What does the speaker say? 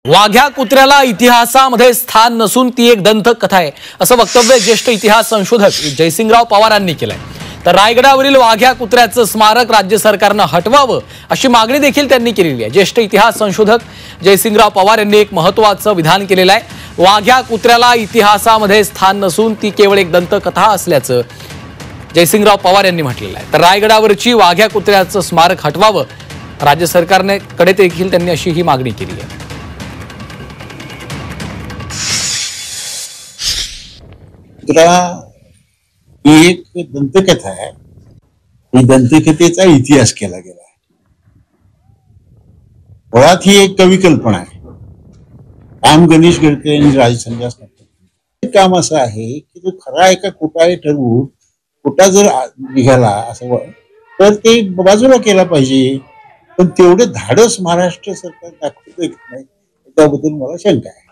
वाघ्या कुत्र्याला इतिहासामध्ये स्थान नसून ती एक दंतकथा आहे असं वक्तव्य ज्येष्ठ इतिहास संशोधक जयसिंगराव पवार यांनी केलंय। तर रायगडावरील वाघ्या कुत्र्याचं स्मारक राज्य सरकारनं हटवावं अशी मागणी देखील त्यांनी केलेली आहे। ज्येष्ठ इतिहास संशोधक जयसिंगराव पवार यांनी एक महत्त्वाचं विधान केलेलं आहे। वाघ्या कुत्र्याला इतिहासामध्ये स्थान नसून ती केवळ एक दंतकथा असल्याचं जयसिंगराव पवार यांनी म्हटलेलं आहे। तर रायगडावरची वाघ्या कुत्र्याचं स्मारक हटवावं राज्य सरकारने कडे देखील त्यांनी अशी ही मागणी केली आहे। ही एक दंतकथा आहे। ही दंतकथेचा इतिहास केला गेला आहे। मुळात ही एक कविकल्पना आहे। राम गणेश गडकरी आणि राजसंन्यास काम असं आहे की तो खरा एका खोटा आहे ठरवून खोटा जर निघाला असं तर ते बाजूला केला पाहिजे, पण तेवढे धाडस महाराष्ट्र सरकार दाखवत नाही, त्याबद्दल मला शंका आहे।